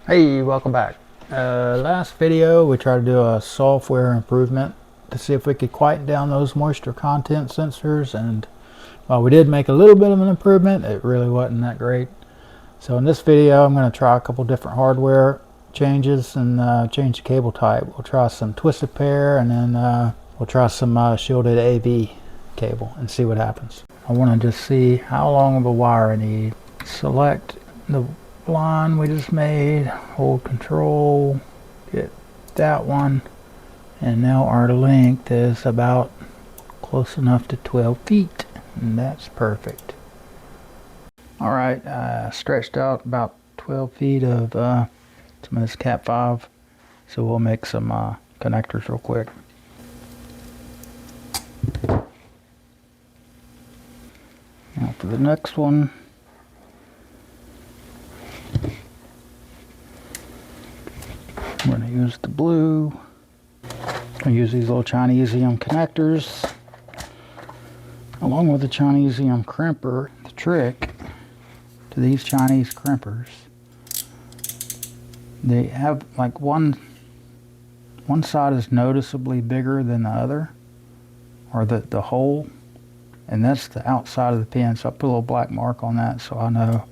Hey, welcome back. Last video we tried to do a software improvement to see if we could quieten down those moisture content sensors, and while we did make a little bit of an improvement, it really wasn't that great. So in this video I'm going to try a couple different hardware changes and change the cable type. We'll try some twisted pair, and then we'll try some shielded AV cable and see what happens. I want to just see how long of a wire I need. Select the line we just made, hold control, get that one, and now our length is about close enough to 12 feet, and that's perfect. Alright, stretched out about 12 feet of some of this CAT5, so we'll make some connectors real quick. Now for the next one, I'm going to use the blue. I'm going to use these little Chinesium connectors along with the Chinesium crimper. The trick to these Chinese crimpers, they have like one side is noticeably bigger than the other, or the hole, and that's the outside of the pin. So I put a little black mark on that so I know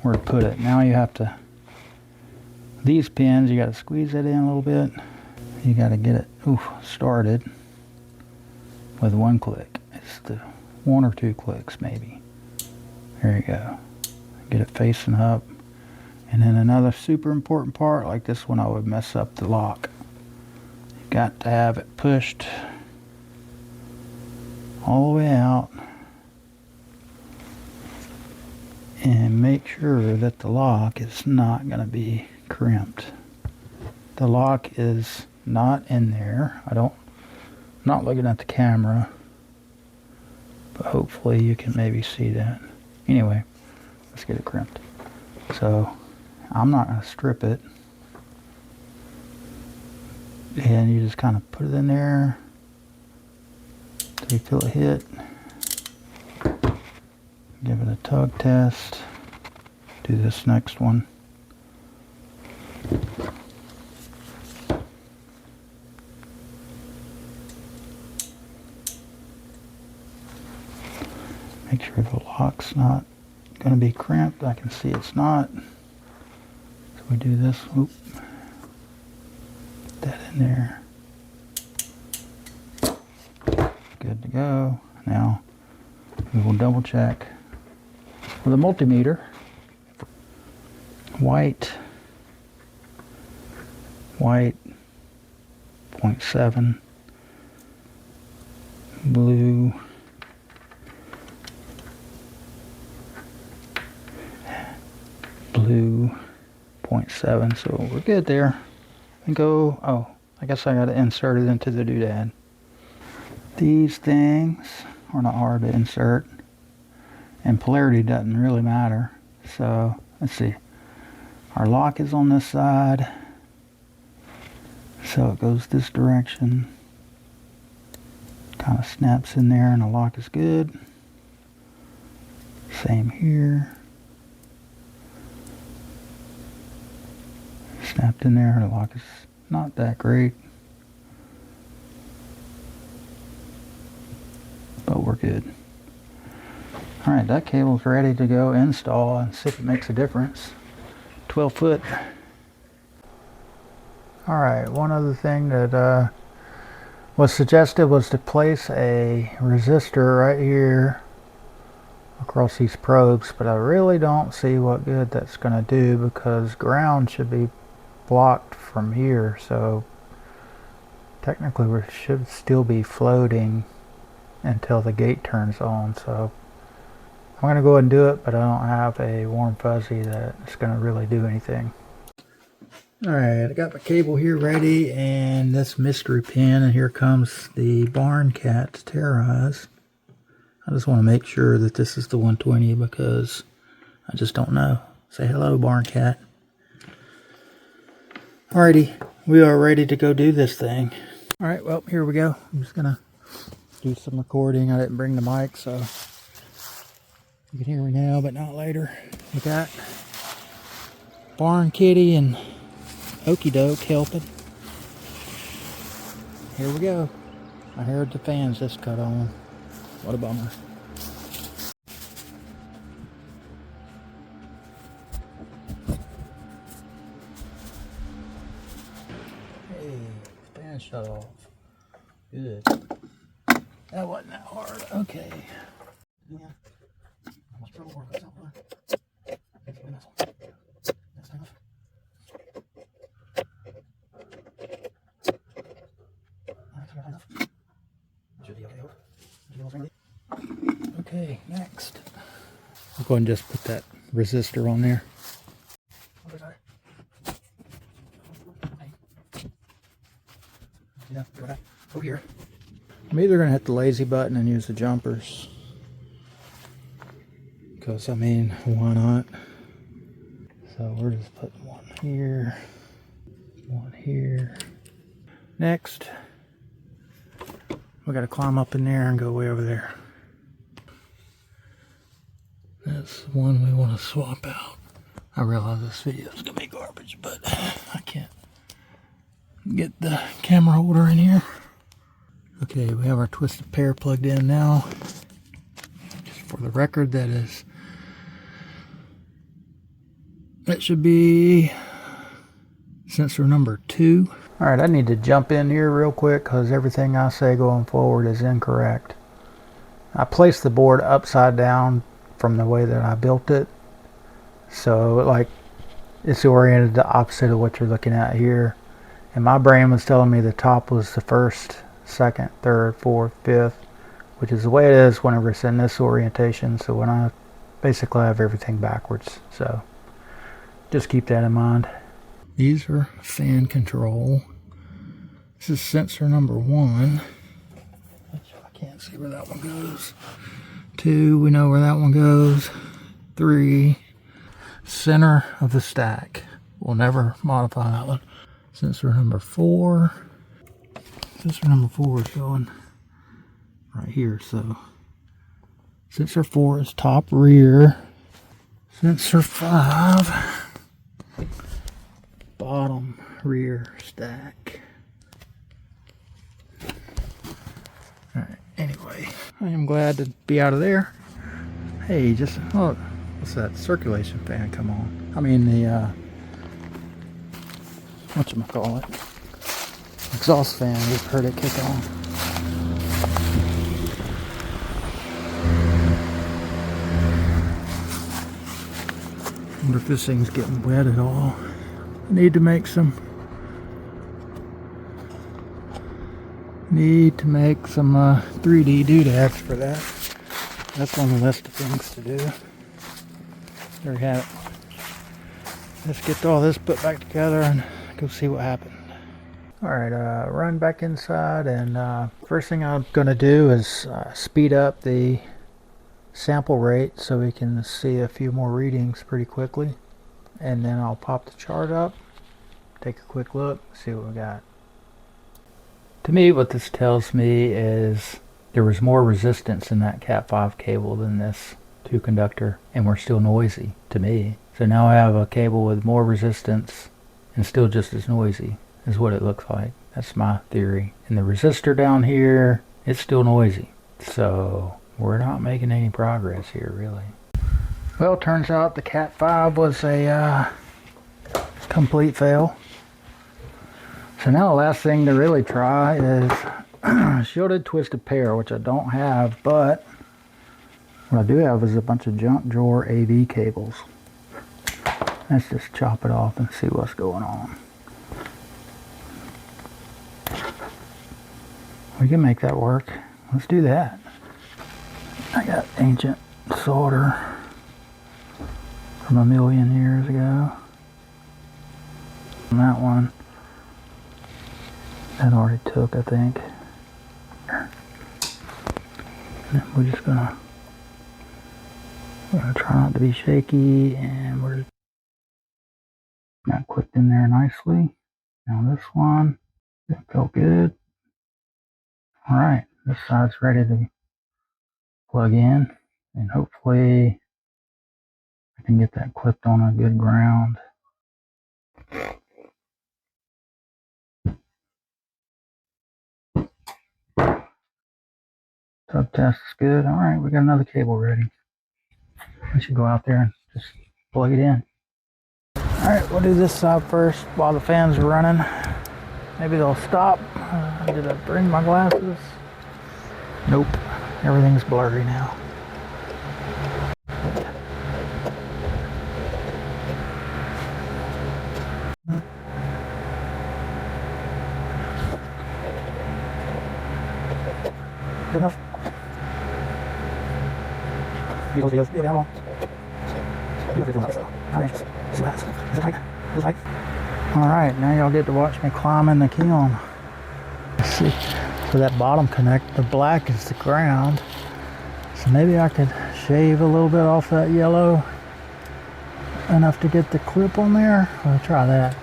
where to put it. Now you have to, these pins, you got to squeeze it in a little bit. You got to get it started with one click. It's the one or two clicks maybe. There you go. Get it facing up. And then another super important part, like this one, I would mess up the lock. You got to have it pushed all the way out and make sure that the lock is not going to be crimped. The lock is not in there. Not looking at the camera, but hopefully you can maybe see that. Anyway, let's get it crimped. So I'm not going to strip it, and you just kind of put it in there until you feel it hit. Give it a tug test. Do this next one. Make sure the lock's not going to be crimped. I can see it's not. So we do this. Oop. Put that in there. Good to go. Now we will double check with a multimeter. White 0.7, blue 0.7, so we're good there. And go, I guess I got to insert it into the doodad. These things are not hard to insert, and polarity doesn't really matter. So let's see, our lock is on this side, so it goes this direction, kind of snaps in there, and the lock is good. Same here, snapped in there. The lock is not that great, but we're good. Alright, that cable's ready to go install and see if it makes a difference. 12 foot. Alright, one other thing that was suggested was to place a resistor right here across these probes, but I really don't see what good that's going to do, because ground should be blocked from here, so technically we should still be floating until the gate turns on. So I'm going to go ahead and do it, but I don't have a warm fuzzy that's going to really do anything. Alright, I got my cable here ready, and this mystery pin, and here comes the barn cat to terrorize. I just want to make sure that this is the 120, because I just don't know. Say hello, barn cat. Alrighty, we are ready to go do this thing. Alright, well, here we go. I'm just going to do some recording. I didn't bring the mic, so you can hear me now, but not later. We got Barn Kitty and Okie Doke helping. Here we go. I heard the fans just cut on. What a bummer. Hey, fan shut off. Good. That wasn't that hard. Okay. Yeah. Almost trouble working somewhere. Okay, next. I'll go ahead and just put that resistor on there. Over here. I'm either going to hit the lazy button and use the jumpers. Because, I mean, why not? So we're just putting one here. One here. Next. We got to climb up in there and go way over there. That's the one we want to swap out. I realize this video is going to be garbage, but I can't get the camera holder in here. Okay, we have our twisted pair plugged in now. Just for the record, that should be sensor number 2. Alright, I need to jump in here real quick because everything I say going forward is incorrect. I placed the board upside down from the way that I built it. So, like, it's oriented the opposite of what you're looking at here. And my brain was telling me the top was the first, second, third, fourth, fifth, which is the way it is whenever it's in this orientation. So when I basically have everything backwards. So just keep that in mind. These are fan control. This is sensor number 1. I can't see where that one goes. 2, we know where that one goes. 3, center of the stack. We'll never modify that one. Sensor number 4. Sensor number 4 is going right here. So sensor 4 is top rear. Sensor 5, bottom rear stack. Alright, anyway, I am glad to be out of there. Hey, just, oh, what's that? Circulation fan come on. I mean the, whatchamacallit? Exhaust fan, we've heard it kick on. Wonder if this thing's getting wet at all. I need to make some 3D doodads for that. That's on the list of things to do. There we have it. Let's get all this put back together and go see what happened. Alright, run back inside, and first thing I'm going to do is speed up the sample rate so we can see a few more readings pretty quickly. And then I'll pop the chart up, take a quick look, see what we got. To me, what this tells me is there was more resistance in that CAT5 cable than this 2-conductor, and we're still noisy to me. So now I have a cable with more resistance and still just as noisy, is what it looks like. That's my theory. And the resistor down here, it's still noisy. So we're not making any progress here, really. Well, turns out the CAT5 was a complete fail. So now the last thing to really try is shielded twisted pair, which I don't have, but what I do have is a bunch of junk drawer AV cables. Let's just chop it off and see what's going on. We can make that work. Let's do that. I got ancient solder from 1,000,000 years ago. And that one, that already took, I think. And we're just gonna try not to be shaky, and we're got clipped in there nicely. Now this one, it felt good. Alright, this side's ready to plug in, and hopefully I can get that clipped on a good ground. Tug test is good. All right, we got another cable ready. We should go out there and just plug it in. All right, we'll do this side first while the fans are running. Maybe they'll stop. Did I bring my glasses? Nope. Everything's blurry now. Good enough. Alright, now y'all get to watch me climb in the kiln. Let's see. So that bottom connect, the black is the ground. So maybe I could shave a little bit off that yellow. Enough to get the clip on there. I'll try that.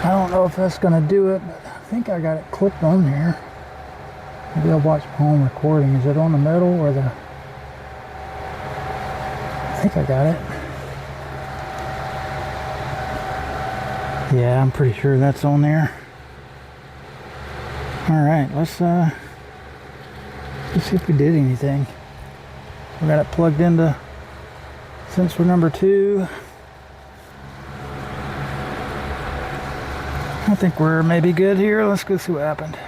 I don't know if that's gonna do it, but I think I got it clipped on there. Maybe I'll watch my home recording. Is it on the metal or the... I think I got it. Yeah, I'm pretty sure that's on there. Alright, let's see if we did anything. We got it plugged into sensor number 2. I think we're maybe good here. Let's go see what happened.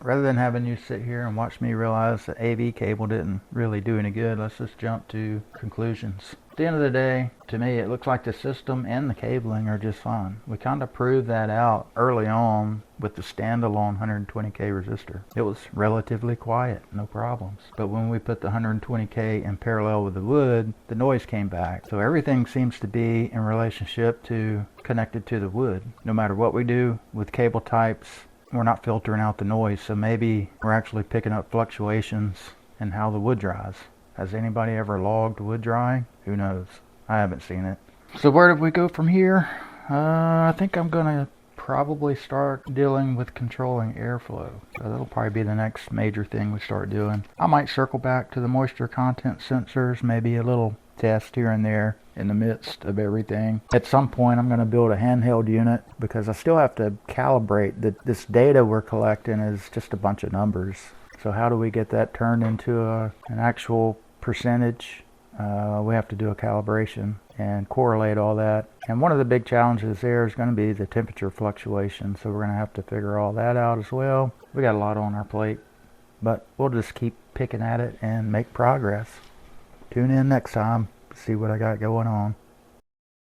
Rather than having you sit here and watch me realize the AV cable didn't really do any good, let's just jump to conclusions. At the end of the day, to me, it looks like the system and the cabling are just fine. We kind of proved that out early on with the standalone 120K resistor. It was relatively quiet, no problems. But when we put the 120K in parallel with the wood, the noise came back. So everything seems to be in relationship to connected to the wood. No matter what we do with cable types, we're not filtering out the noise. So maybe we're actually picking up fluctuations in how the wood dries. Has anybody ever logged wood drying? Who knows? I haven't seen it. So where did we go from here? I think I'm gonna probably start dealing with controlling airflow. So that'll probably be the next major thing we start doing. I might circle back to the moisture content sensors, maybe a little test here and there in the midst of everything. At some point I'm going to build a handheld unit because I still have to calibrate that this data we're collecting is just a bunch of numbers. So how do we get that turned into an actual percentage? We have to do a calibration and correlate all that. And one of the big challenges there is going to be the temperature fluctuation. So we're going to have to figure all that out as well. We got a lot on our plate, but we'll just keep picking at it and make progress. Tune in next time to see what I got going on.